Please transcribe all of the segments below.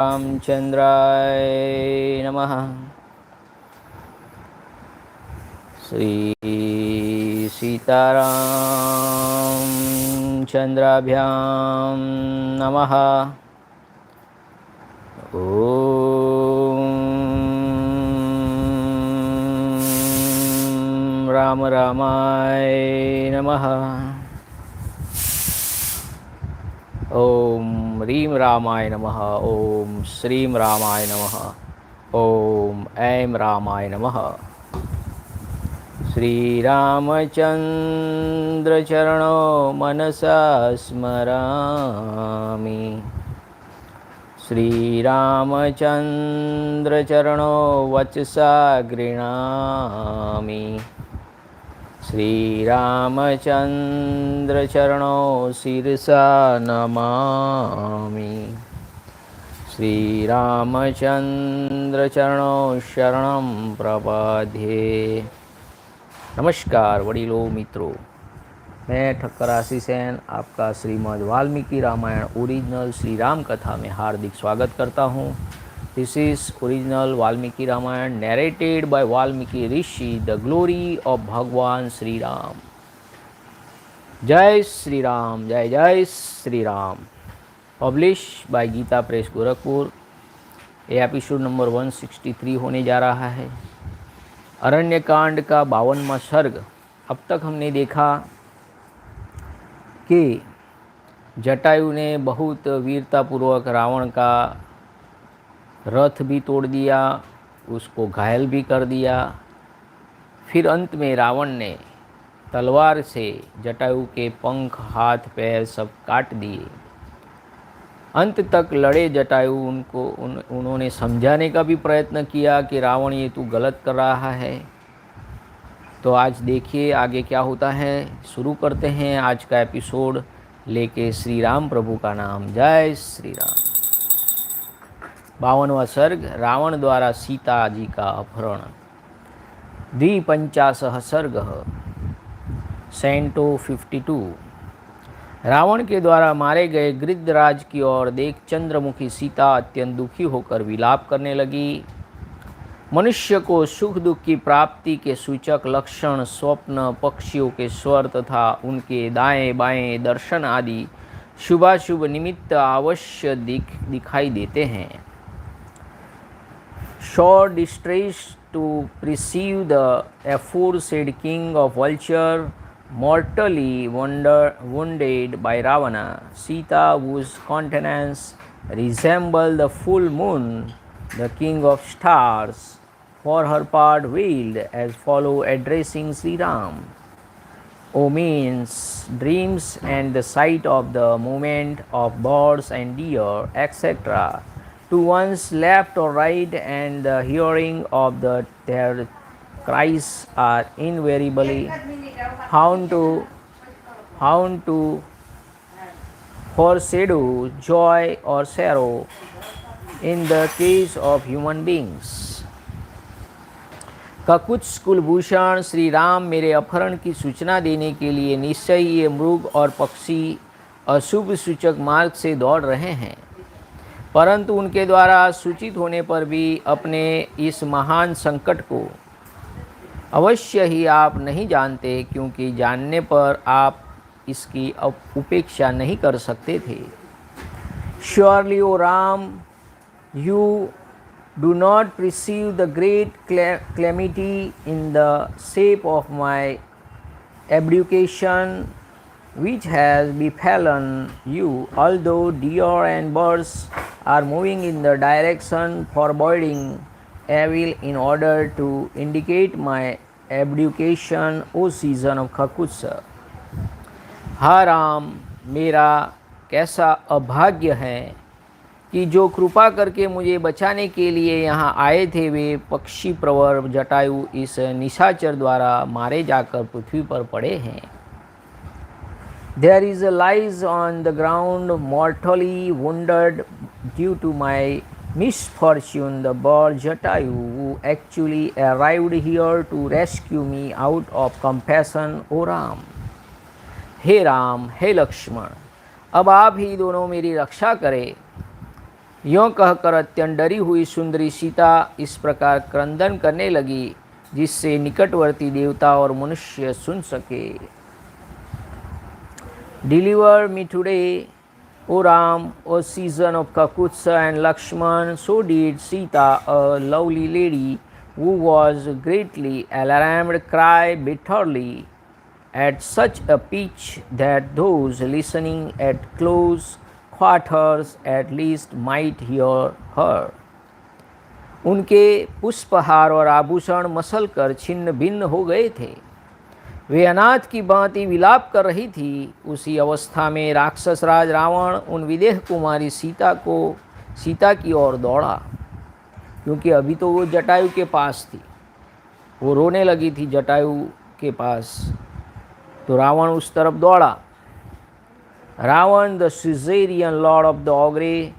रामचंद्राय नमः। श्री सीतारामचंद्राभ्यां नमः। ओम राम रामाय नमः। ओम ह्रीं रामाय नमः। ओम श्रीं रामाय नमः। ओम ऐं रामाय नमः। श्री रामचंद्र चरणो मनसा स्मरामि। श्री रामचंद्र चरणो वचसा गृह्णामि। श्री रामचंद्र चरणो शिरसा नमामि। श्री रामचंद्र चरणो शरणं प्रपद्ये। नमस्कार वडीलों मित्रों, मैं ठक्कर आशीष आपका श्रीमद वाल्मीकि रामायण ओरिजिनल श्री राम कथा में हार्दिक स्वागत करता हूँ। This is original Valmiki Ramayan narrated by Valmiki Rishi, the glory of Bhagwan Shri Ram. Jai Shri Ram, Jai Jai Shri Ram. Publish by Gita press Gorakhpur. ये एपिसोड नंबर 163 होने जा रहा है। अरण्यकांड का 52वां सर्ग। अब तक हमने देखा कि जटायु ने बहुत वीरतापूर्वक रावण का रथ भी तोड़ दिया, उसको घायल भी कर दिया। फिर अंत में रावण ने तलवार से जटायु के पंख, हाथ, पैर सब काट दिए। अंत तक लड़े जटायु। उन्होंने समझाने का भी प्रयत्न किया कि रावण ये तू गलत कर रहा है। तो आज देखिए आगे क्या होता है। शुरू करते हैं आज का एपिसोड लेके श्री राम प्रभु का नाम। जय श्री राम। 52वां सर्ग, रावण द्वारा सीता जी का अपहरण। 52 सर्ग, कैंटो 52। रावण के द्वारा मारे गए गृद्धराज की ओर देख चंद्रमुखी सीता अत्यंत दुखी होकर विलाप करने लगी। मनुष्य को सुख दुख की प्राप्ति के सूचक लक्षण स्वप्न, पक्षियों के स्वर तथा उनके दाएं बाएं दर्शन आदि शुभाशुभ निमित्त अवश्य दिखाई देते हैं। Sore distress to perceive the aforesaid king of vulture mortally wounded by Ravana. Sita, whose countenance resembled the full moon, the king of stars, for her part wailed as follow, addressing Sri Ram. Omens, dreams, and the sight of the movement of birds and deer, etc., to one's left or right, and the hearing of their cries are invariably found to foreshadow joy or sorrow in the case of human beings. ककुत्स Kulbhushan Shri Ram मेरे अपहरण की सूचना देने के लिए निश्चय ये मृग और पक्षी अशुभ सूचक मार्ग से दौड़ रहे हैं, परंतु उनके द्वारा सूचित होने पर भी अपने इस महान संकट को अवश्य ही आप नहीं जानते, क्योंकि जानने पर आप इसकी उपेक्षा नहीं कर सकते थे। Surely, O Ram, you do not perceive the great calamity in the shape of my abdication which has befallen you, although deer and birds are moving in the direction forbidding evil in order to indicate my abdication, O season of Kakutsa. हा राम, मेरा कैसा अभाग्य है कि जो कृपा करके मुझे बचाने के लिए यहाँ आए थे, वे पक्षी प्रवर जटायु इस निशाचर द्वारा मारे जाकर पृथ्वी पर पड़े हैं। There is a lies on the ground, mortally wounded due to my misfortune, the bird Jatayu, who actually arrived here to rescue me out of compassion, O Ram. हे राम, हे लक्ष्मण, अब आप ही दोनों मेरी रक्षा करें। यों कहकर अत्यंत डरी हुई सुंदरी सीता इस प्रकार क्रंदन करने लगी जिससे निकटवर्ती देवता और मनुष्य सुन सके। Deliver me today O Ram, O season of Kakutsa and Lakshman, so did Sita, a lovely lady who was greatly alarmed, cry bitterly at such a pitch that those listening at close quarters at least might hear her. उनके पुष्पहार और आभूषण muscle कर छिन्न भिन्न हो गए थे। वे अनाथ की भांति विलाप कर रही थी। उसी अवस्था में राक्षस राज रावण उन विदेह कुमारी सीता की ओर दौड़ा, क्योंकि अभी तो वो जटायु के पास थी। वो रोने लगी थी जटायु के पास, तो रावण उस तरफ दौड़ा। Ravana the Caesarean lord of the ogre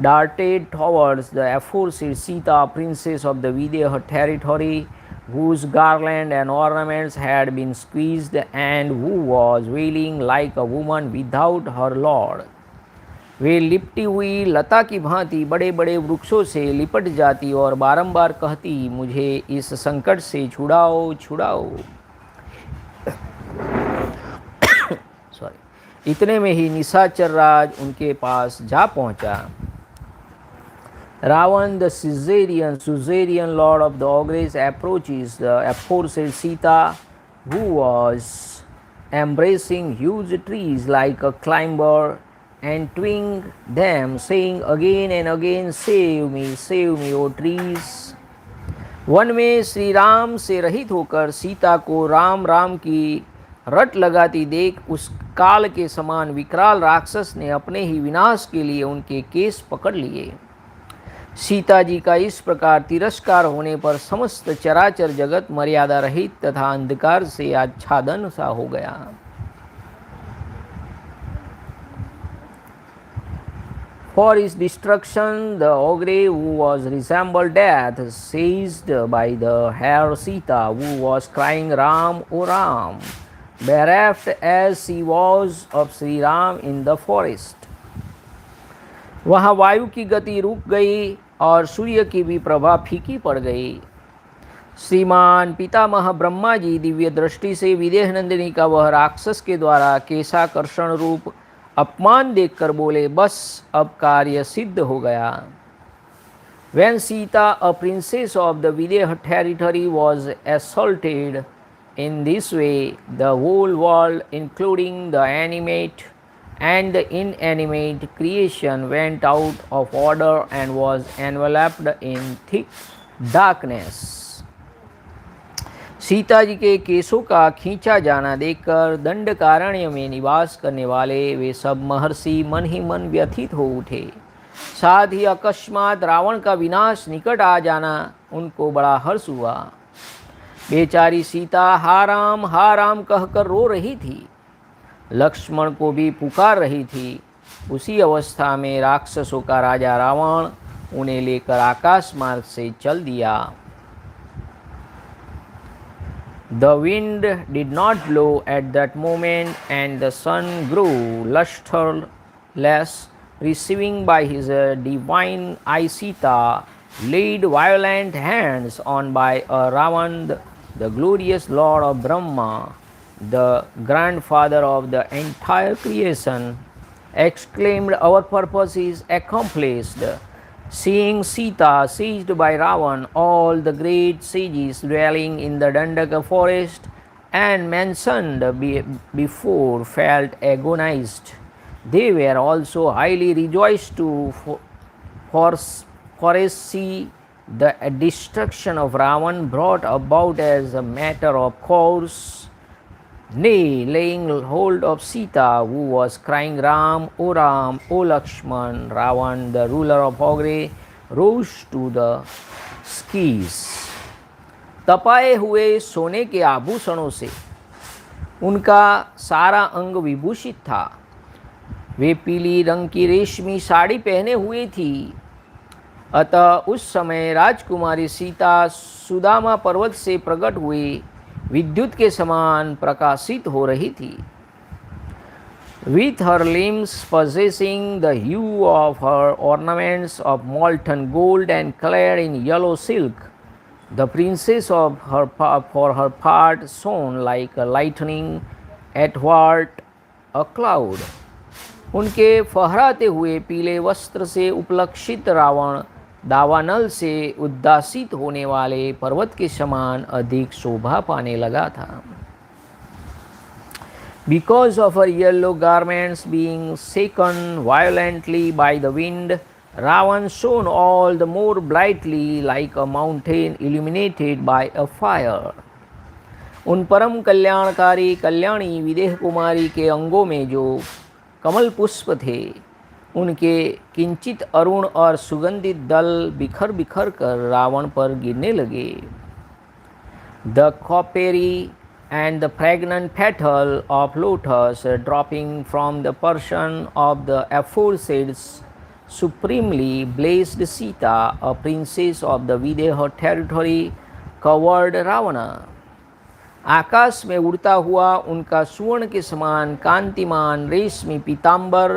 darted towards the aforesaid Sita, princess of the Videha territory, whose garland and ornaments had been squeezed and who was wailing like a woman without her lord. वे लिपटी हुई लता की भांति बड़े बड़े वृक्षों से लिपट जाती और बारंबार कहती, मुझे इस संकट से छुड़ाओ छुड़ाओ। सॉरी। इतने में ही निशाचर राज उनके पास जा पहुंचा। Ravan, the suzerain lord of the ogres, approaches the aforesaid Sita, who was embracing huge trees like a climber, and twined them, saying again and again, save me, O trees. One में श्री राम से रहित होकर सीता को राम राम की रट लगाती देख उस काल के समान विकराल राक्षस ने अपने ही विनाश के लिए उनके केस पकड़ लिए। सीता जी का इस प्रकार तिरस्कार होने पर समस्त चराचर जगत मर्यादा रहित तथा अंधकार से आच्छादन सा हो गया। For his destruction, the ogre who was resembled death, seized by the hair Sita, who was crying Ram, O Ram, bereft as she was of Shri Ram in the forest. वहाँ वायु की गति रुक गई और सूर्य की भी प्रभा फीकी पड़ गई। श्रीमान पितामह ब्रह्मा जी दिव्य दृष्टि से विदेह नंदिनी का वह राक्षस के द्वारा केशाकर्षण रूप अपमान देखकर बोले, बस अब कार्य सिद्ध हो गया। When Sita, a princess of the Videha territory, was assaulted in this way, the whole world, including the animate and the inanimate creation, went out of order and was enveloped in thick darkness. Sita ji के केसों का खींचा जाना देखकर दंडकारण्य में निवास करने वाले वे सब महर्षि मन ही मन व्यथित हो उठे। साथ ही अकस्मात रावण का विनाश निकट आ जाना उनको बड़ा हर्ष हुआ। बेचारी सीता हा राम कहकर रो रही थी, लक्ष्मण को भी पुकार रही थी। उसी अवस्था में राक्षसों का राजा रावण उन्हें लेकर आकाश मार्ग से चल दिया। The wind did not blow at that moment, and the sun grew lustreless, receiving by his divine eye Sita, laid violent hands on by a Ravan, the glorious lord of Brahma, the grandfather of the entire creation, exclaimed, our purpose is accomplished. Seeing Sita seized by Ravan, all the great sages dwelling in the Dandaka forest and mentioned before felt agonized. They were also highly rejoiced to foresee the destruction of Ravan brought about as a matter of course. Nay, laying hold of Sita, who was crying Ram, O Lakshman, Ravan, the ruler of Ogre, rose to the skies. तपाए हुए सोने के आभूषणों से उनका सारा अंग विभूषित था। वे पीली रंग की रेशमी साड़ी पहने हुए थी। अतः उस समय राजकुमारी सीता सुदामा पर्वत से प्रकट हुई विद्युत के समान प्रकाशित हो रही थी। with her limbs possessing the hue of her ornaments of molten gold and clad in yellow silk. The princess of her for her part shone like a lightning athwart a cloud. उनके फहराते हुए पीले वस्त्र से उपलक्षित रावण दावानल से उद्दासित होने वाले पर्वत के समान अधिक शोभा पाने लगा था. Because of her yellow garments being shaken violently by the wind, Ravan shone all the more brightly like a mountain illuminated by a fire. उन परम कल्याणकारी कल्याणी विदेह कुमारी के अंगों में जो कमल पुष्प थे, उनके किंचित अरुण और सुगंधित दल बिखर बिखर कर रावण पर गिरने लगे. The coppery and the fragrant petal of lotus dropping from the person of the aforesaid supremely blessed Sita, a princess of the Videha territory, covered Ravana. आकाश में उड़ता हुआ उनका सुवर्ण के समान कांतिमान रेशमी पीताम्बर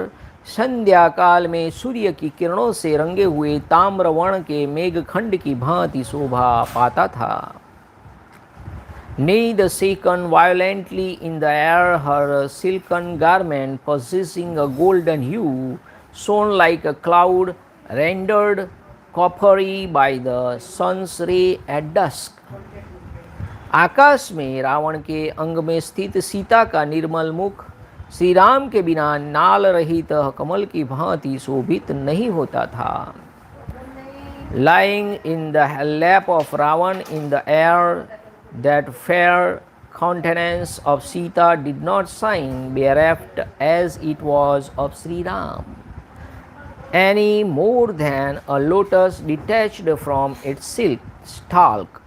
संध्या काल में सूर्य की किरणों से रंगे हुए ताम्र वर्ण के मेघखंड की भांति शोभा पाता था. Neither shaken violently in the air, her silken garment possessing a golden hue shone like a cloud rendered coppery by the sun's ray at dusk. आकाश में रावण के अंग में स्थित सीता का निर्मल मुख श्री राम के बिना नाल रहित कमल की भांति शोभित नहीं होता था. Lying in the lap of Ravan in the air, that fair countenance of Sita did not shine bereft as it was of Sri Ram, any more than a lotus detached from its silk stalk.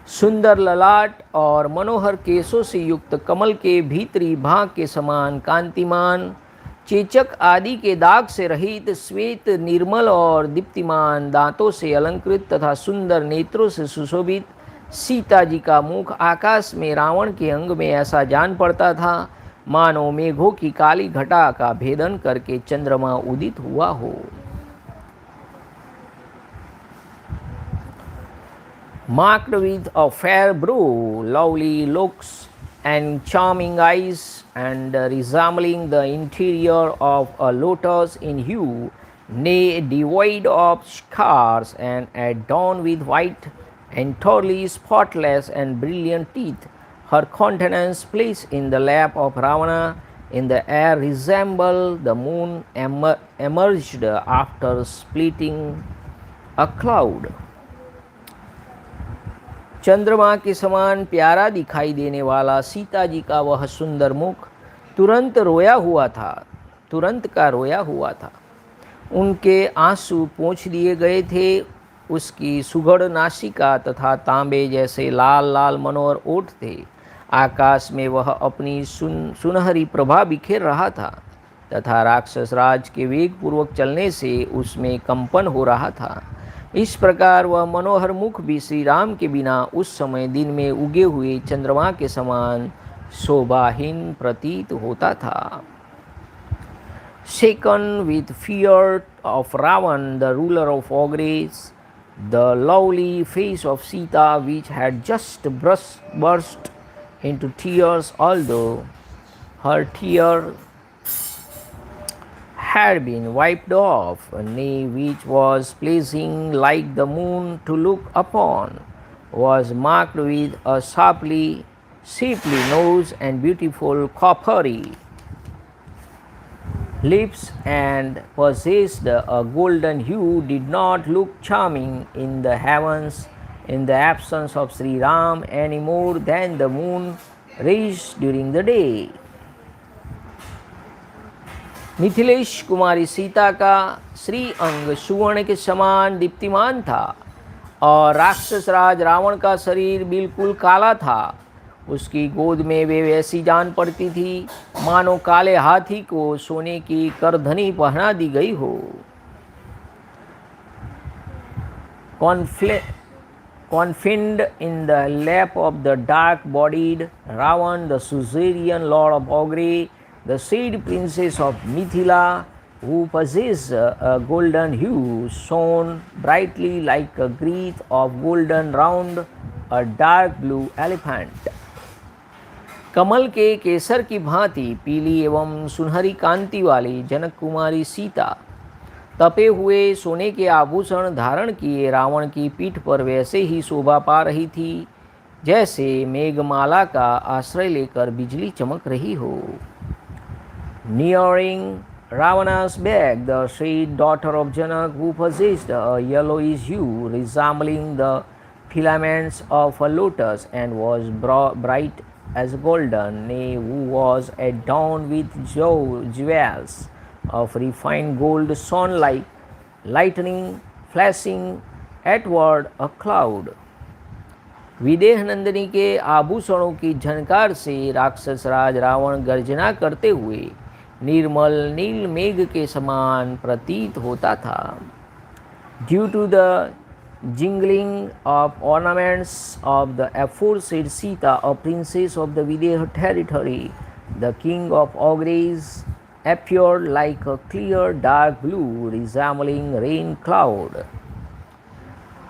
सुंदर ललाट और मनोहर केशों से युक्त कमल के भीतरी भाग के समान कांतिमान, चेचक आदि के दाग से रहित, श्वेत निर्मल और दीप्तिमान, दांतों से अलंकृत तथा सुंदर नेत्रों से सुशोभित सीता जी का मुख आकाश में रावण के अंग में ऐसा जान पड़ता था मानो मेघों की काली घटा का भेदन करके चंद्रमा उदित हुआ हो. Marked with a fair brow, lovely looks and charming eyes, and resembling the interior of a lotus in hue, nay, devoid of scars and adorned with white, entirely spotless and brilliant teeth, her countenance placed in the lap of Ravana in the air resembled the moon emerged after splitting a cloud. चंद्रमा के समान प्यारा दिखाई देने वाला सीता जी का वह सुंदर मुख तुरंत का रोया हुआ था. उनके आंसू पोंछ दिए गए थे. उसकी सुघड़ नासिका तथा तांबे जैसे लाल लाल मनोहर ओठ थे. आकाश में वह अपनी सुनहरी प्रभा बिखेर रहा था तथा राक्षस राज के वेग पूर्वक चलने से उसमें कंपन हो रहा था. इस प्रकार वह मनोहर मुख भी श्री राम के बिना उस समय दिन में उगे हुए चंद्रमा के समान शोभाहीन प्रतीत होता था. Shaken with fear of Ravan, the ruler of ogres, the lovely face of Sita, which had just burst into tears, although her tear had been wiped off, nay, which was pleasing like the moon to look upon, was marked with a shapely nose and beautiful coppery lips, and possessed a golden hue, did not look charming in the heavens in the absence of Sri Ram any more than the moon rays during the day. Mithilesh कुमारी सीता का श्री अंग सुवर्ण के समान दीप्तिमान था और राक्षस राज रावण का शरीर बिल्कुल काला था. उसकी गोद में वे वैसी जान पड़ती थी मानो काले हाथी को सोने की करधनी पहना दी गई हो. Confined in the lap of the dark-bodied Ravan, the suzerain lord of Ogre, the said princess of Mithila, who possessed a golden hue, shone brightly like a wreath of golden round a dark blue elephant. कमल के केसर की भांति पीली एवं सुनहरी कांति वाली जनक कुमारी सीता तपे हुए सोने के आभूषण धारण किए रावण की पीठ पर वैसे ही शोभा पा रही थी जैसे मेघमाला का आश्रय लेकर बिजली चमक रही हो. Nearing Ravana's back, the sweet daughter of Janak, who possessed a yellowish hue resembling the filaments of a lotus and was bright as golden, nay, who was adorned with jewels of refined gold, shone like lightning flashing athwart a cloud. विदेह नंदिनी के आभूषणों की झनकार से राक्षस राज रावण गर्जना करते हुए निर्मल नील मेघ के समान प्रतीत होता था. Due to the jingling of ornaments of the aforesaid Sita, a princess of the Videha territory, the king of ogres appeared like a clear dark blue resembling rain cloud.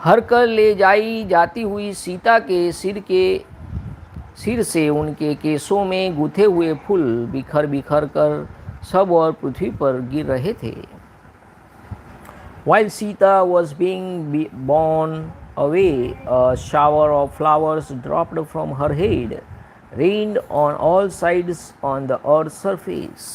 हर कर ले जाई जाती हुई सीता के सिर से उनके केसों में गूथे हुए फूल बिखर बिखर कर सब और पृथ्वी पर गिर रहे थे. While Sita was being borne away, a shower of flowers dropped from her head, rained on all sides on the earth's surface.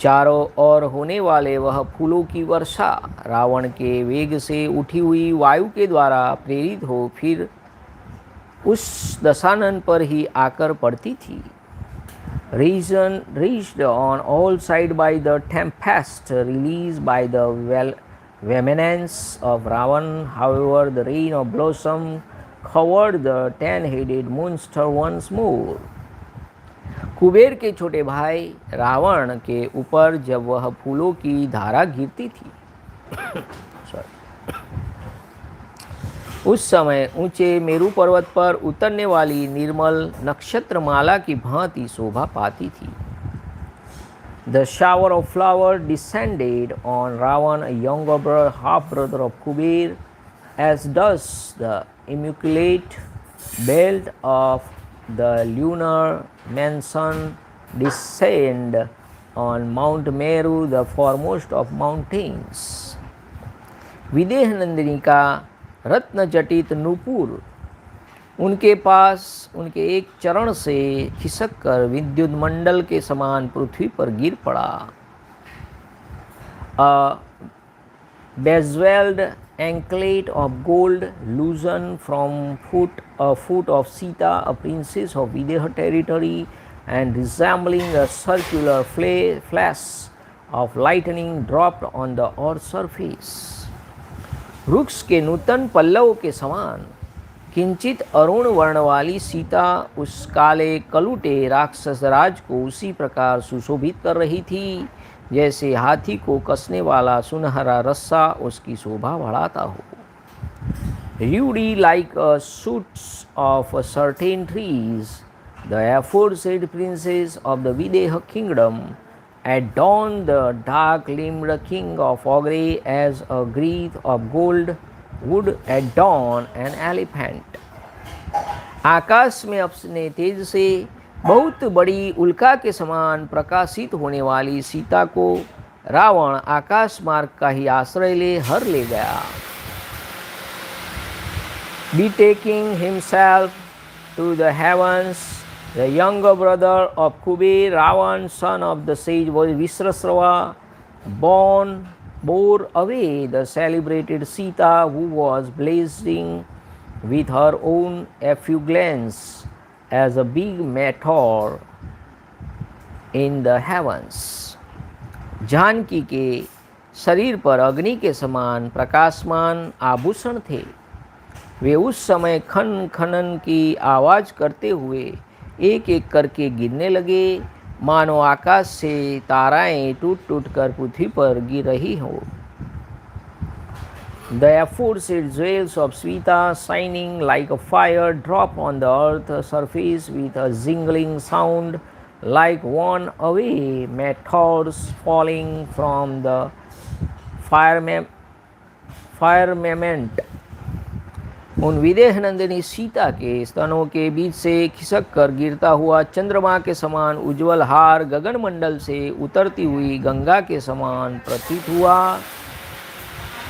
चारों ओर होने वाले वह फूलों की वर्षा रावण के वेग से उठी हुई वायु के द्वारा प्रेरित हो फिर उस दशानन पर ही आकर पड़ती थी. Reached on all sides by the tempest released by the vehemence of Ravan, however, the rain of blossom covered the 10-headed monster once more. Kuber के छोटे भाई रावण के ऊपर जब वह फूलों की धारा गिरती थी उस समय ऊंचे मेरु पर्वत पर उतरने वाली निर्मल नक्षत्रमाला की भांति शोभा पाती थी. The shower of flowers descended on Ravan, a younger half brother of Kuber, as does the immaculate belt of the lunar mansion descend on Mount Meru, the foremost of mountains. विदेह नंदिनी का रत्न जटित नूपुर उनके पास उनके एक चरण से खिसक कर विद्युत मंडल के समान पृथ्वी पर गिर पड़ा. A bezeled anklet of gold loosened from a foot of Sita, a princess of Videha territory, and resembling a circular flash of lightning dropped on the earth's surface. वृक्ष के नूतन पल्लव के समान किंचित अरुण वर्ण वाली सीता उस काले कलुटे राक्षस राज को उसी प्रकार सुशोभित कर रही थी जैसे हाथी को कसने वाला सुनहरा रस्सा उसकी शोभा बढ़ाता हो. Ruddy like shoots of certain trees, the aforesaid princess of the Videha kingdom adorned the dark-limbed king of Ogre as a wreath of gold would adorn an elephant. आकाश में अपने तेज से बहुत बड़ी उल्का के समान प्रकाशित होने वाली सीता को रावण आकाश मार्ग का ही आश्रय ले हर ले गया. Betaking himself to the heavens, the younger brother of Kuber, Ravan, son of the sage Visrasrava, bore away the celebrated Sita, who was blazing with her own effulgence as a big meteor in the heavens. Janaki के शरीर पर अग्नि के समान प्रकाशमान आभूषण थे. वे उस समय खन खनन की आवाज करते हुए एक एक करके गिरने लगे मानो आकाश से ताराएं टूट टूट कर पृथ्वी पर गिर रही हो. The aforesaid jewels of Sita, shining like a fire, drop on the earth surface with a jingling sound like one away meteors falling from the firmament। उन विदेह नंदिनी सीता के स्तनों के बीच से खिसक कर गिरता हुआ चंद्रमा के समान उज्जवल हार गगन मंडल से उतरती हुई गंगा के समान प्रतीत हुआ।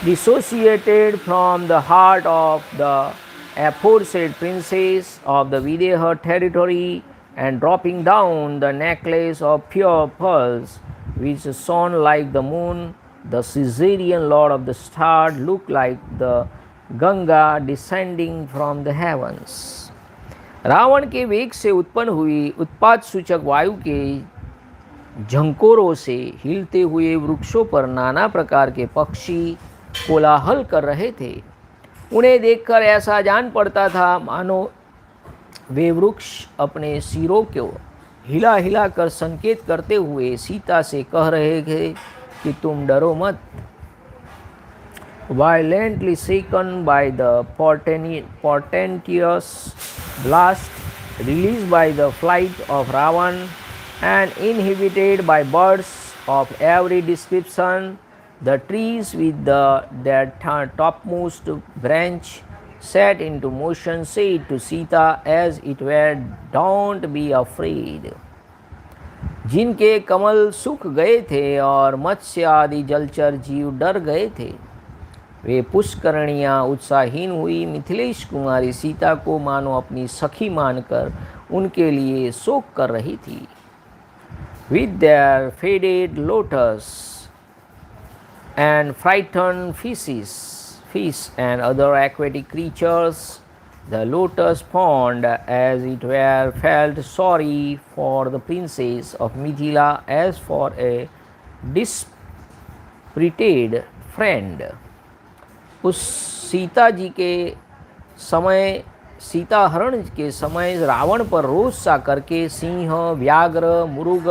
Dissociated from the heart of the aforesaid princess of the Videha territory and dropping down the necklace of pure pearls which shone like the moon, the Caesarean lord of the stars looked like the Ganga descending from the heavens. Ravan के वेग से उत्पन्न हुई उत्पात सूचक वायु के झंकोरों से हिलते हुए वृक्षों पर नाना प्रकार के पक्षी कोलाहल कर रहे थे। उन्हें देखकर ऐसा जान पड़ता था मानो वे वृक्ष अपने सिरों को हिला हिला कर संकेत करते हुए सीता से कह रहे थे कि तुम डरो मत। Violently shaken by the portentous blast released by the flight of Ravana and inhabited by birds of every description, the trees with their topmost branch set into motion said to Sita as it were, "Don't be afraid." जिनके कमल सूख गए थे और मत्स्य आदि जलचर जीव डर गए थे, वे पुष्करणियाँ उत्साहीन हुई मिथिलेश कुमारी सीता को मानो अपनी सखी मानकर उनके लिए शोक कर रही थी। With their faded lotus and frightened fish and other aquatic creatures, the lotus pond as it were felt sorry for the princess of Mithila as for a dispirited friend। उस सीता जी के समय सीता हरण के समय रावण पर रोष सा करके सिंह, व्याघ्र, मुर्ग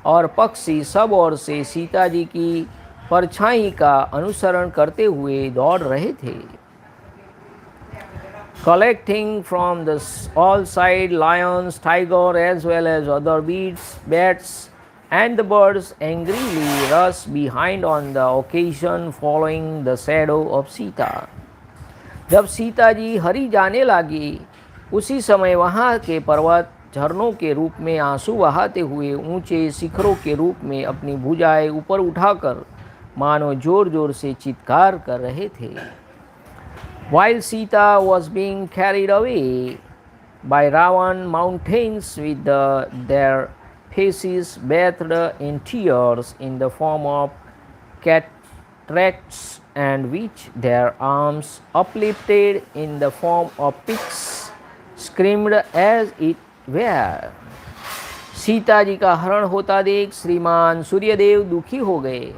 और पक्षी सब ओर से सीता जी की परछाई का अनुसरण करते हुए दौड़ रहे थे। Collecting from the all side lions, tiger as well as other bats and the birds angrily rushed behind on the occasion following the shadow of Sita। जब सीता जी हरी जाने लगी, उसी समय वहाँ के पर्वत झरनों के रूप में आंसू बहाते हुए ऊंचे शिखरों के रूप में अपनी भुजाएं ऊपर उठाकर मानो जोर जोर से चित्कार कर रहे थे। While Sita was being carried away by Ravana, mountains with their faces bathed in tears in the form of cataracts and which their arms uplifted in the form of pigs screamed as it were। Sita ji का हरण होता देख श्रीमान सूर्यदेव दुखी हो गए,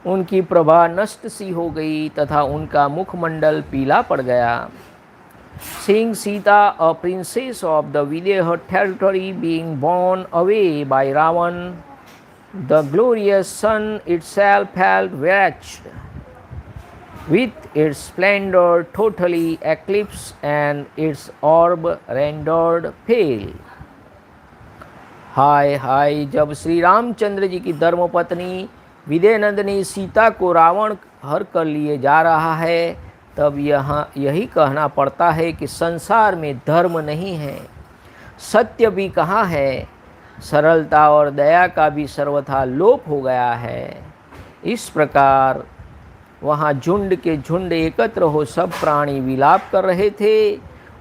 उनकी प्रभा नष्ट सी हो गई तथा उनका मुखमंडल पीला पड़ गया। Seeing Sita, a princess of the Videha territory, being borne away by Ravana, the glorious sun itself felt wretched, with its splendor totally eclipsed and its orb rendered pale। हाय हाय, जब श्री रामचंद्र जी की धर्मपत्नी विदेह नंदिनी सीता को रावण हर कर लिए जा रहा है, तब यही कहना पड़ता है कि संसार में धर्म नहीं है, सत्य भी कहाँ है, सरलता और दया का भी सर्वथा लोप हो गया है। इस प्रकार वहाँ झुंड के झुंड एकत्र हो सब प्राणी विलाप कर रहे थे,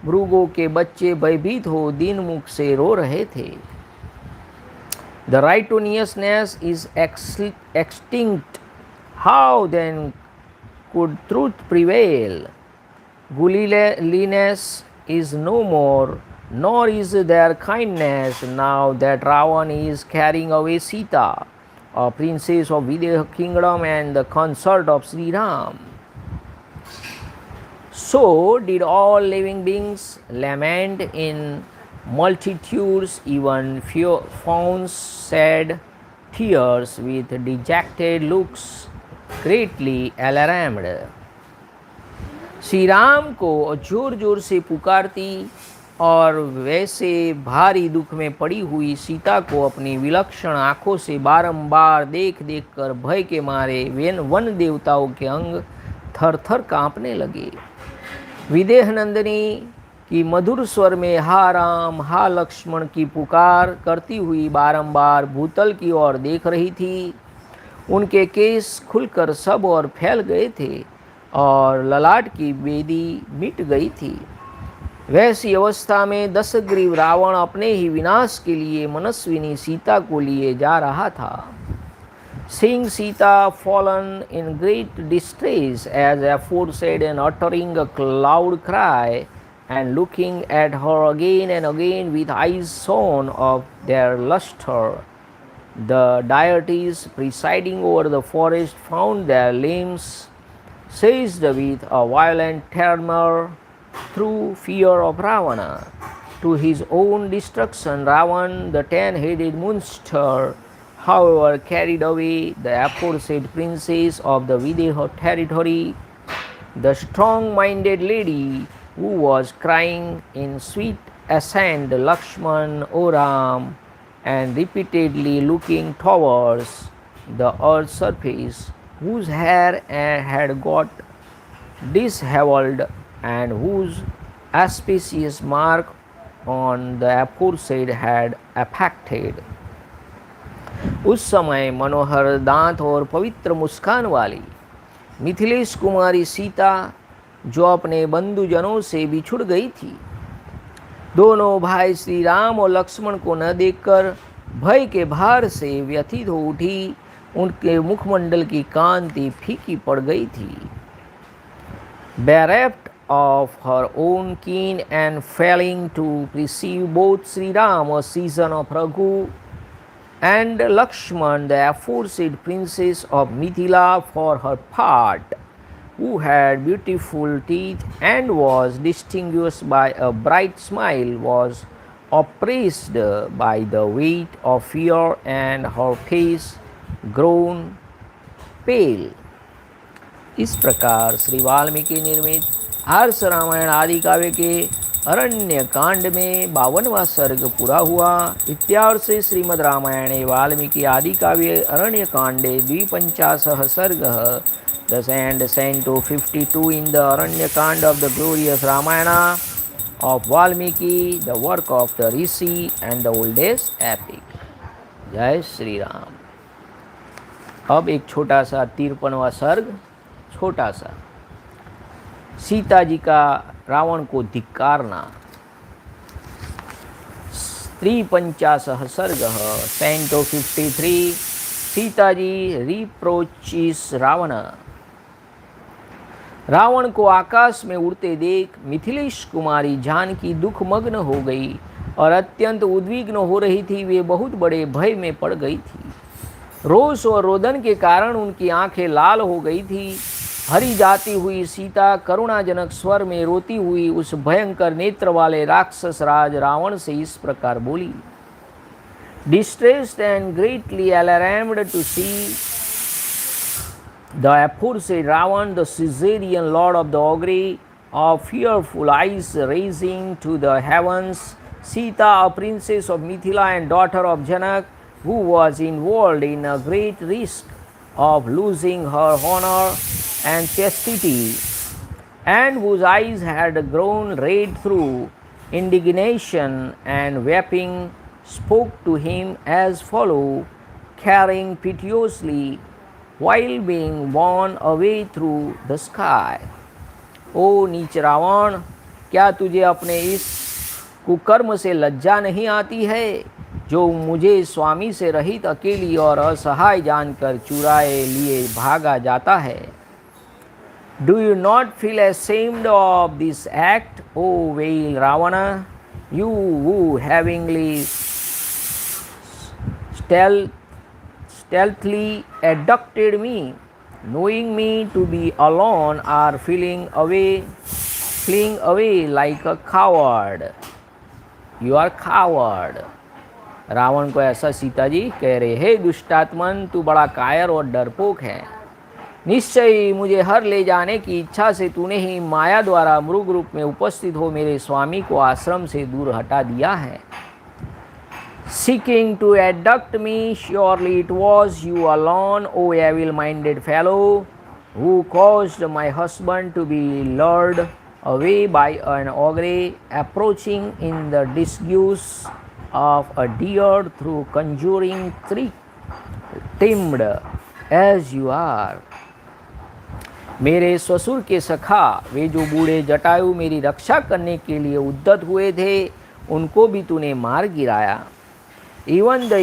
मृगों के बच्चे भयभीत हो दीन मुख से रो रहे थे। The righteousness is extinct, how then could truth prevail? Guilelessness is no more, nor is there kindness now that Ravana is carrying away Sita, a princess of Videha kingdom and the consort of Shri Ram. So did all living beings lament in multitudes, even fawns shed tears with dejected looks, greatly alarmed। Shri Ram को जोर जोर से पुकारती और वैसे भारी दुख में पड़ी हुई सीता को अपनी विलक्षण आँखों से बारंबार देख देख कर भय के मारे वन देवताओं के अंग थर थर काँपने लगे। विदेह नंदिनी की मधुर स्वर में हा राम हा लक्ष्मण की पुकार करती हुई बारंबार भूतल की ओर देख रही थी। उनके केस खुलकर सब और फैल गए थे और ललाट की बेदी मिट गई थी। वैसी अवस्था में दशग्रीव रावण अपने ही विनाश के लिए मनस्विनी सीता को लिए जा रहा था। Seeing Sita fallen in great distress as aforesaid and uttering a loud cry and looking at her again and again with eyes shone of their lustre, the deities presiding over the forest found their limbs seized with a violent tremor through fear of Ravana. To his own destruction, Ravan, the 10-headed monster, however, carried away the aforesaid princess of the Videha territory, the strong-minded lady who was crying in sweet assent, Lakshman, O Ram, and repeatedly looking towards the earth's surface, whose hair had got dishevelled and whose auspicious mark on the aforesaid had affected. उस समय मनोहर दांत और पवित्र मुस्कान वाली मिथिलेश कुमारी सीता जो अपने बंधुजनों से बिछुड़ गई थी, दोनों भाई श्री राम और लक्ष्मण को न देखकर भय के भार से व्यथित हो उठी। उनके मुखमंडल की कांति फीकी पड़ गई थी। Bereft of her own kin and failing to perceive both Sri Ram, a season of Raghu, and Lakshman, the aforesaid princess of Mithila, for her part, who had beautiful teeth and was distinguished by a bright smile, was oppressed by the weight of fear and her face grown pale. इस प्रकार श्री वाल्मीकि निर्मित आर्ष रामायण आदि काव्य के अरण्य कांड में 52वां सर्ग पूरा हुआ। इत्यार्षे श्रीमद् रामायणे वाल्मीकि आदि काव्ये अरण्य कांडे 52 सर्गः। Thus ends Canto 52 in the Aranyakand of the glorious Ramayana of Valmiki, the work of the Rishi and the oldest epic. जय श्री राम। अब एक छोटा सा 53वां सर्ग, छोटा सा सीता जी का रावण को धिक्कारना। 53 सर्गः। Canto 53 सीताजी रिप्रोचिस रावण। रावण को आकाश में उड़ते देख मिथिलेश कुमारी जानकी दुखमग्न हो गई और अत्यंत उद्विग्न हो रही थी। वे बहुत बड़े भय में पड़ गई थी। रोष और रोदन के कारण उनकी आंखें लाल हो गई थी। हरी जाती हुई सीता करुणाजनक स्वर में रोती हुई उस भयंकर नेत्र वाले राक्षस राज रावण से इस प्रकार बोली। Distressed and greatly alarmed to see the aforesaid Ravan, the Caesarean lord of the augury, of fearful eyes raising to the heavens, Sita, a princess of Mithila and daughter of Janak, who was involved in a great risk of losing her honor and chastity, and whose eyes had grown red through indignation and weeping, spoke to him as follows, carrying piteously while being borne away through the sky. ओ नीच रावण, क्या तुझे अपने इस कुकर्म से लज्जा नहीं आती है जो मुझे स्वामी से रहित अकेली और असहाय जानकर चुराए लिए भागा जाता है? Do you not feel ashamed of this act, O vile Ravana, you who havingly stealthily abducted me, knowing me to be alone, are fleeing away like a coward? You are coward. Ravan को ऐसा सीता जी कह रहे, हे दुष्टात्मन, तू बड़ा कायर और डरपोक है। निश्चय मुझे हर ले जाने की इच्छा से तूने ही माया द्वारा मृग रूप में उपस्थित हो मेरे स्वामी को आश्रम से दूर हटा दिया है। Seeking to abduct me, surely it was you alone, O evil-minded fellow, who caused my husband to be lured away by an ogre approaching in the disguise of a deer through conjuring trick, timid as you are. मेरे ससुर के सखा वे जो बूढ़े जटायु मेरी रक्षा करने के लिए उद्यत हुए थे, उनको भी तूने मार गिराया। Even the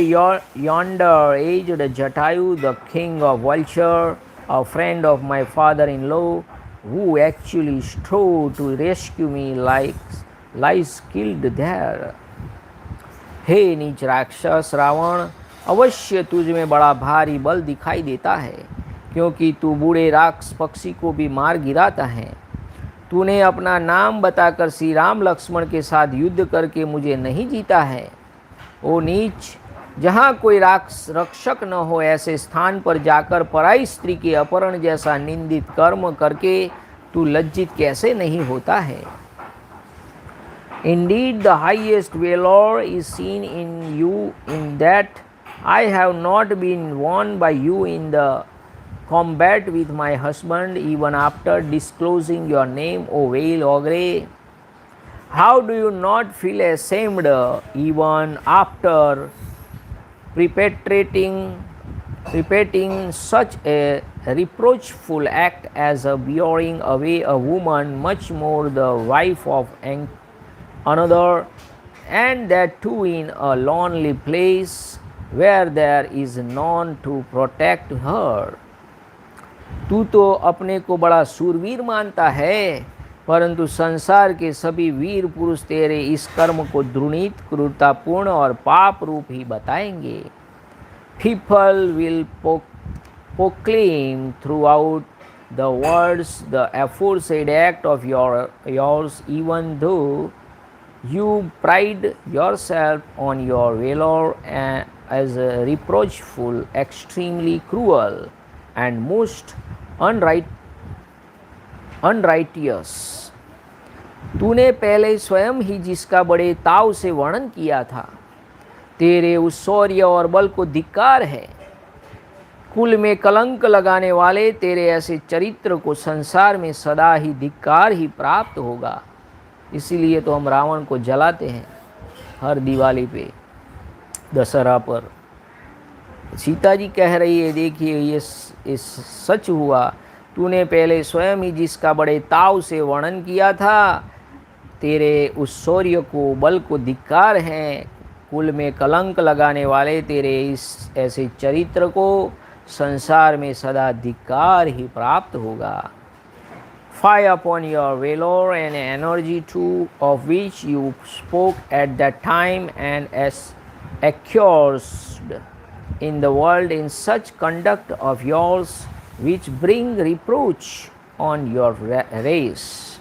yonder aged Jatayu, the king of vulture, a friend of my father-in-law, who actually strove to rescue me, lies killed there. हे नीच राक्षस रावण, अवश्य तुझ में बड़ा भारी बल दिखाई देता है, क्योंकि तू बूढ़े राक्ष पक्षी को भी मार गिराता है। तूने अपना नाम बताकर श्री राम लक्ष्मण के साथ युद्ध करके मुझे नहीं जीता है। ओ नीच, जहाँ कोई रक्षक न हो ऐसे स्थान पर जाकर पराई स्त्री के अपहरण जैसा निंदित कर्म करके तू लज्जित कैसे नहीं होता है। Indeed, the highest valor is seen in you in that I have not been won by you in the combat with my husband, even after disclosing your name, O vile ogre. How do you not feel ashamed even after perpetrating such a reproachful act as bearing away a woman, much more the wife of another, and that too in a lonely place where there is none to protect her? तू तो अपने को बड़ा शूरवीर मानता है, परंतु संसार के सभी वीर पुरुष तेरे इस कर्म को द्रुणित, क्रूरतापूर्ण और पाप रूप ही बताएंगे। People will proclaim throughout the words the aforesaid act of yours, even though you pride yourself on your valor as reproachful, extremely cruel, and most unrighteous. तूने पहले स्वयं ही जिसका बड़े ताव से वर्णन किया था, तेरे उस शौर्य और बल को धिक्कार है। कुल में कलंक लगाने वाले तेरे ऐसे चरित्र को संसार में सदा ही धिक्कार ही प्राप्त होगा। इसीलिए तो हम रावण को जलाते हैं हर दिवाली पे, दशहरा पर। सीता जी कह रही है, देखिए ये सच हुआ, तूने पहले स्वयं ही जिसका बड़े ताव से वर्णन किया था, तेरे उस शौर्य को, बल को धिक्कार है। कुल में कलंक लगाने वाले तेरे इस ऐसे चरित्र को संसार में सदा धिक्कार ही प्राप्त होगा। Fire upon your valor and energy too, of which you spoke at that time, and as accursed in the world in such conduct of yours, which bring reproach on your race.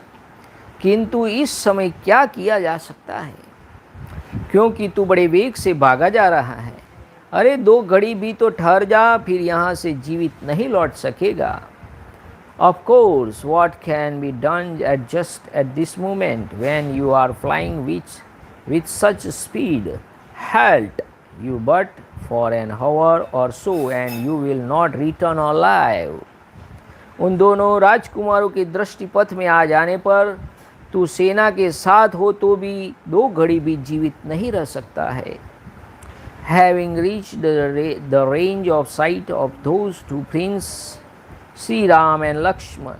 किंतु इस समय क्या किया जा सकता है, क्योंकि तू बड़े वेग से भागा जा रहा है। अरे 2 घड़ी भी तो ठहर जा, फिर यहाँ से जीवित नहीं लौट सकेगा। Of course, what can be done just at this moment when you are flying with such speed? Halt you but for an hour or so and you will not return alive. उन दोनों राजकुमारों के दृष्टिपथ में आ जाने पर तू सेना के साथ हो तो भी 2 घड़ी भी जीवित नहीं रह सकता है। Having reached the range of sight of those 2 princes, Shri Ram and Lakshman,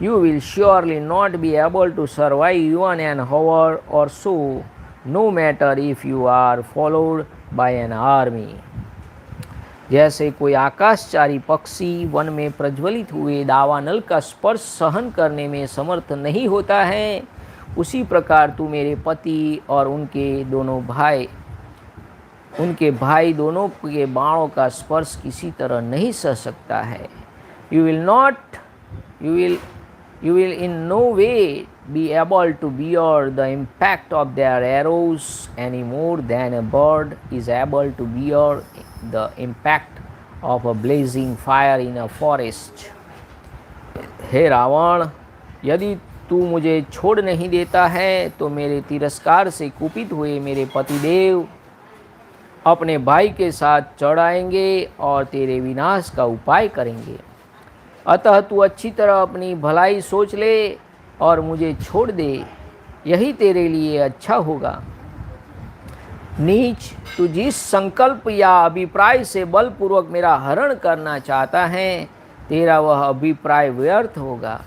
you will surely not be able to survive even an hour or so, no matter if you are followed by an army. जैसे कोई आकाशचारी पक्षी one में प्रज्वलित हुए दावानल का स्पर्श सहन करने में समर्थ नहीं होता है, उसी प्रकार तू मेरे पति और उनके भाई दोनों के बाणों का स्पर्श किसी तरह नहीं सह सकता है। You will in no way be able to bear the impact of their arrows any more than a bird is able to bear the impact of a blazing fire in a forest. हे रावण, यदि तू मुझे छोड़ नहीं देता है तो मेरे तिरस्कार से कुपित हुए मेरे पतिदेव अपने भाई के साथ चढ़ आएंगे और तेरे विनाश का उपाय करेंगे। अतः तू अच्छी तरह अपनी भलाई सोच ले और मुझे छोड़ दे, यही तेरे लिए अच्छा होगा। नीच, तू जिस संकल्प या अभिप्राय से बलपूर्वक मेरा हरण करना चाहता है, तेरा वह अभिप्राय व्यर्थ होगा।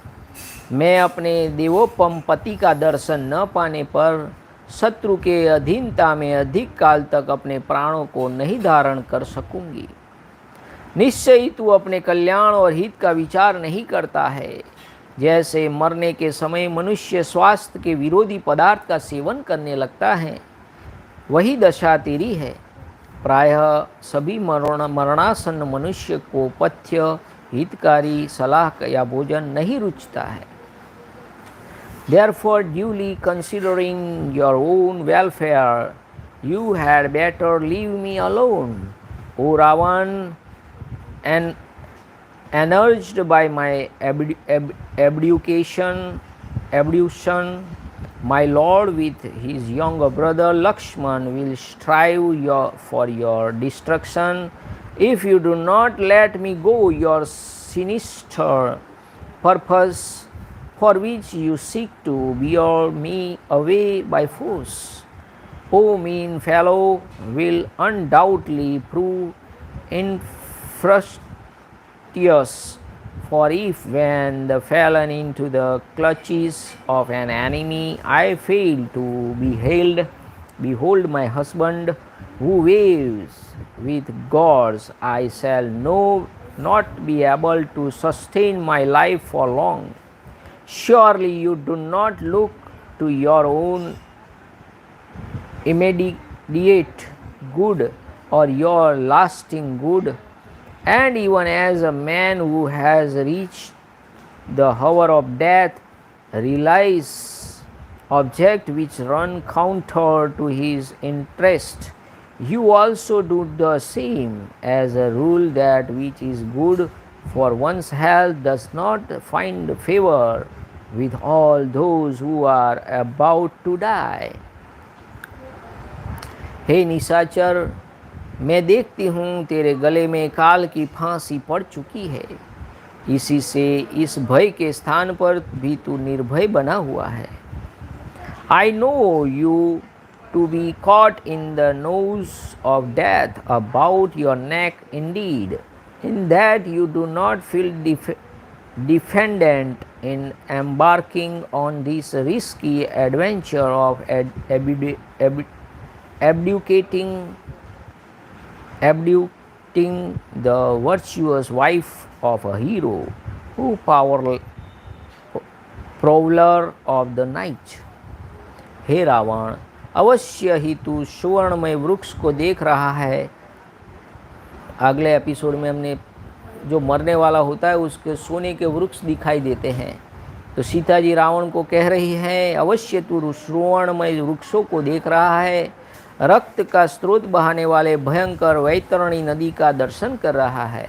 मैं अपने देवोपम पति का दर्शन न पाने पर शत्रु के अधीनता में अधिक काल तक अपने प्राणों को नहीं धारण कर सकूंगी। निश्चय ही तू अपने कल्याण और हित का विचार नहीं करता है। जैसे मरने के समय मनुष्य स्वास्थ्य के विरोधी पदार्थ का सेवन करने लगता है, वही दशा तेरी है। प्रायः सभी मरणासन्न मनुष्य को पथ्य, हितकारी सलाह या भोजन नहीं रुचता है। Therefore, duly considering your own welfare, you had better leave me alone. O Ravan, and urged by my abdication, my lord with his younger brother Lakshman will strive for your destruction. If you do not let me go, your sinister purpose for which you seek to bear me away by force, O mean fellow, will undoubtedly prove infructuous. For if when the fallen into the clutches of an enemy I fail to behold my husband who waves with gods, I shall not be able to sustain my life for long. Surely you do not look to your own immediate good or your lasting good, and even as a man who has reached the hour of death realizes objects which run counter to his interest, you also do the same. As a rule, that which is good for one's health does not find favor with all those who are about to die. हे निशाचर, मैं देखती हूँ तेरे गले में काल की फांसी पड़ चुकी है। इसी से इस भय के स्थान पर भी तू निर्भय बना हुआ है। I know you to be caught in the noose of death about your neck indeed, in that you do not feel defendant in embarking on this risky adventure of abducting the virtuous wife of a hero, who prowler of the night. हे रावण, अवश्य ही तू सुवर्णमय वृक्ष को देख रहा है। अगले episode में हमने जो मरने वाला होता है उसके सोने के वृक्ष दिखाई देते हैं। तो सीता जी रावण को कह रही है, अवश्य तू सुवर्णमय वृक्षों को देख रहा है, रक्त का स्रोत बहाने वाले भयंकर वैतरणी नदी का दर्शन कर रहा है,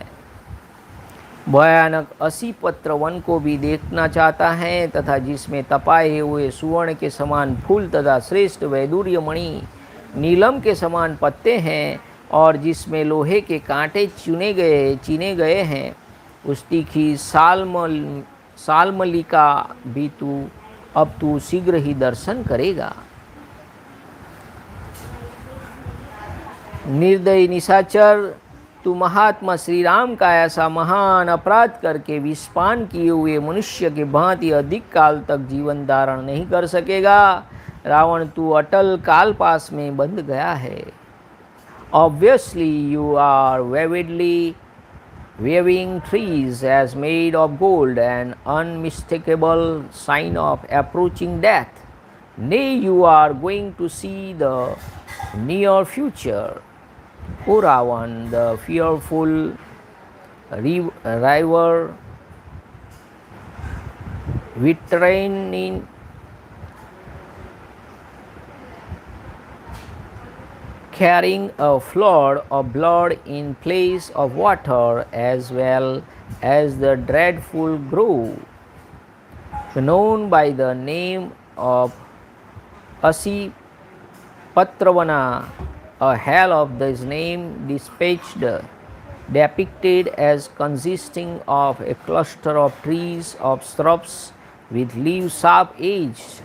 भयानक असीपत्र वन को भी देखना चाहता है, तथा जिसमें तपाए हुए सुवर्ण के समान फूल तथा श्रेष्ठ वैदूर्य मणि नीलम के समान पत्ते हैं, और जिसमें लोहे के कांटे चीने गए हैं, उस तीखी सालमली का भी तू शीघ्र ही दर्शन करेगा। निर्दयी निशाचर, तू महात्मा श्री राम का ऐसा महान अपराध करके विषपान किए हुए मनुष्य के भांति अधिक काल तक जीवन धारण नहीं कर सकेगा। रावण, तू अटल कालपास में बंध गया है। Obviously you are vividly waving trees as made of gold, an unmistakable sign of approaching death. Nay, you are going to see the near future. O Ravan, the fearful river Vitraining carrying a flood of blood in place of water, as well as the dreadful grove known by the name of Ashish, a hell of this name depicted as consisting of a cluster of trees of shrubs with leaves sharp edged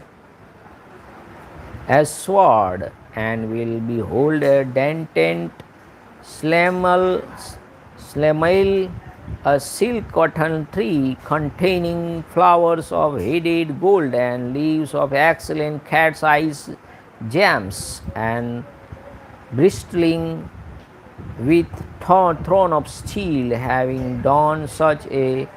as sword, and will behold a dented slamel, a silk cotton tree containing flowers of headed gold and leaves of excellent cat's eyes gems, and bristling with throne of steel, having done such a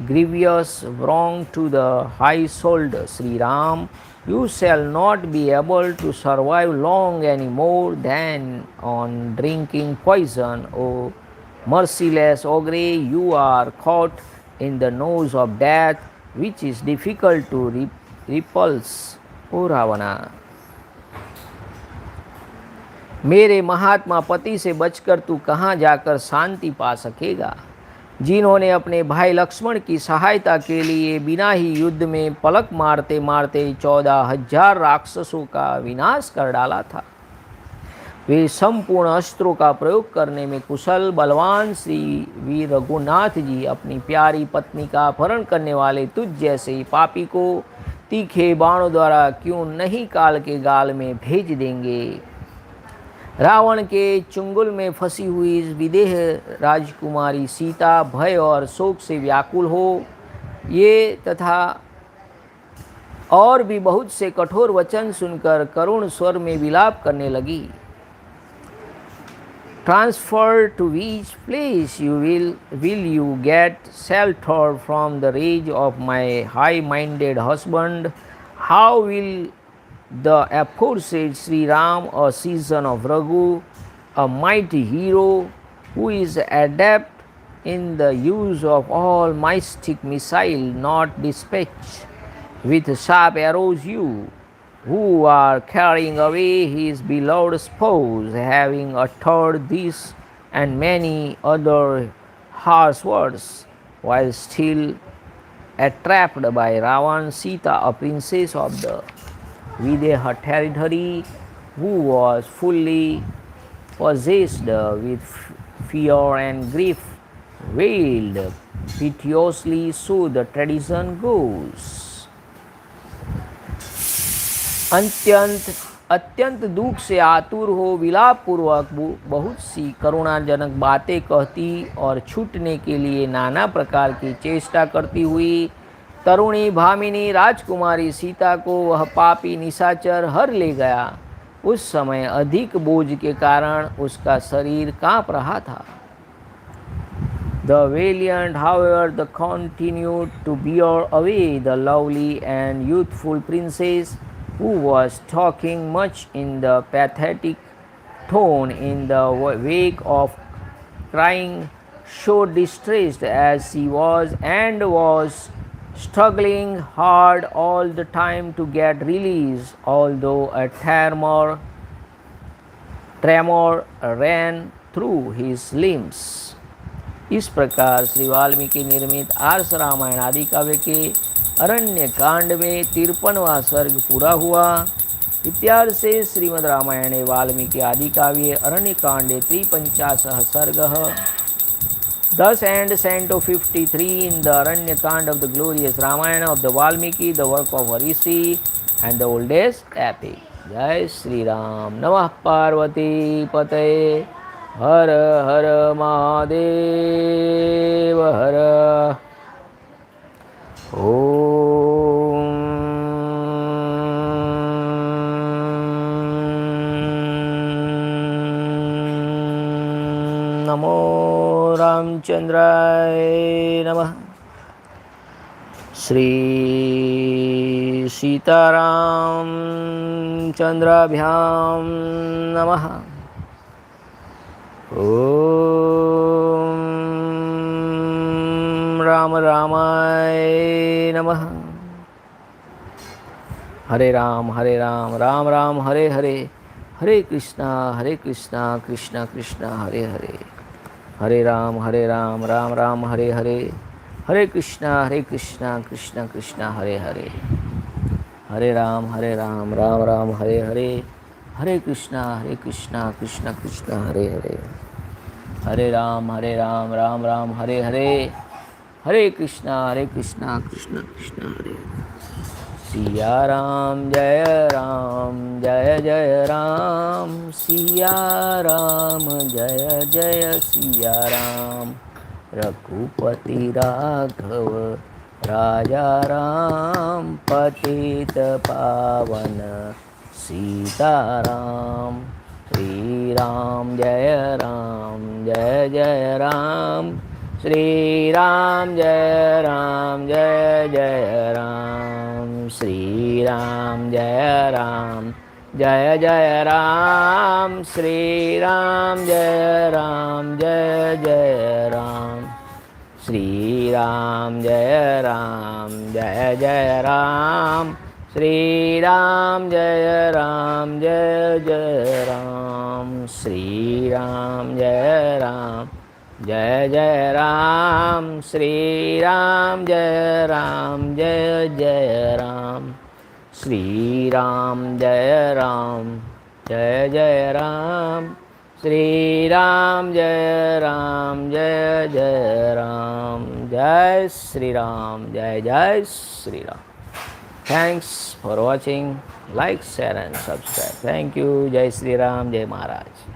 grievous wrong to the high souled Sri Ram, you shall not be able to survive long any more than on drinking poison. O merciless ogre, you are caught in the nose of death, which is difficult to repulse. O Ravana, मेरे महात्मा पति से बचकर तू कहाँ जाकर शांति पा सकेगा, जिन्होंने अपने भाई लक्ष्मण की सहायता के लिए बिना ही युद्ध में पलक मारते मारते 14,000 राक्षसों का विनाश कर डाला था। वे संपूर्ण अस्त्रों का प्रयोग करने में कुशल बलवान श्री वीर रघुनाथ जी अपनी प्यारी पत्नी का अपहरण करने वाले तुझ जैसे पापी को तीखे बाणों द्वारा क्यों नहीं काल के गाल में भेज देंगे। रावण के चुंगल में फंसी हुई इस विदेह राजकुमारी सीता भय और शोक से व्याकुल हो ये तथा और भी बहुत से कठोर वचन सुनकर करुण स्वर में विलाप करने लगी। Transferred to which place will you get shelter from the rage of my high-minded husband? How will the aforesaid Shri Ram, a son of Raghu, a mighty hero who is adept in the use of all mystic missile, not dispatch with sharp arrows you, who are carrying away his beloved spouse, having uttered this and many other harsh words, while still entrapped by Ravana, Sita, a princess of the Videha territory, who was fully possessed with fear and grief, wailed piteously, so the tradition goes. अत्यंत दुख से आतुर हो विलाप पूर्वक बहुत सी करुणाजनक बातें कहती और छूटने के लिए नाना प्रकार की चेष्टा करती हुई तरुणी भामिनी राजकुमारी सीता को वह पापी निशाचर हर ले गया। उस समय अधिक बोझ के कारण उसका शरीर कांप रहा था। The valiant, however, continued to bear away the lovely and youthful princess, who was talking much in the pathetic tone in the wake of crying, so distressed as she was, and was struggling hard all the time to get release, although a tremor ran through his limbs. इस प्रकार श्री वाल्मीकि निर्मित आर्ष रामायण आदि काव्य के अरण्य कांड में 53वां सर्ग पूरा हुआ। इत्यादि से श्रीमद् रामायणे वाल्मीकि आदि काव्ये अरण्य कांडे 53 सर्गः। Thus ends Canto 53 in the Aranyakand of the glorious Ramayana of the Valmiki, the work of Rishi and the oldest epic. Jai Shri Ram. Namah Parvati Pataye. हर हर महादेव हर। ओम नमो रामचंद्राय नमः। श्री सीताराम चंद्राभ्यां नमः। ओम राम रामाय नमः। हरे राम राम राम हरे हरे, हरे कृष्णा कृष्ण कृष्ण हरे हरे, हरे राम राम राम हरे हरे, हरे कृष्णा कृष्ण कृष्ण हरे हरे, हरे राम राम राम हरे हरे, हरे कृष्णा कृष्ण कृष्ण हरे हरे, हरे राम राम राम हरे हरे, हरे कृष्णा कृष्ण कृष्ण हरे हरे। सिया राम जय जय राम, सिया राम जय जय सिया राम, रघुपति राघव राजा राम, पतित पावन सीताराम। श्री राम जय जय राम, श्री राम जय जय राम, श्री राम जय जय राम, श्री राम जय जय राम, श्री राम जय जय राम, श्री राम जय जय राम, श्री राम जय जय राम, श्री राम जय जय राम, श्री राम जय जय राम, श्री राम जय जय Ram. Jai Shri Ram, Jai Shri Ram. Thanks for watching, like share and subscribe. Thank you. जय श्री राम, जय महाराज।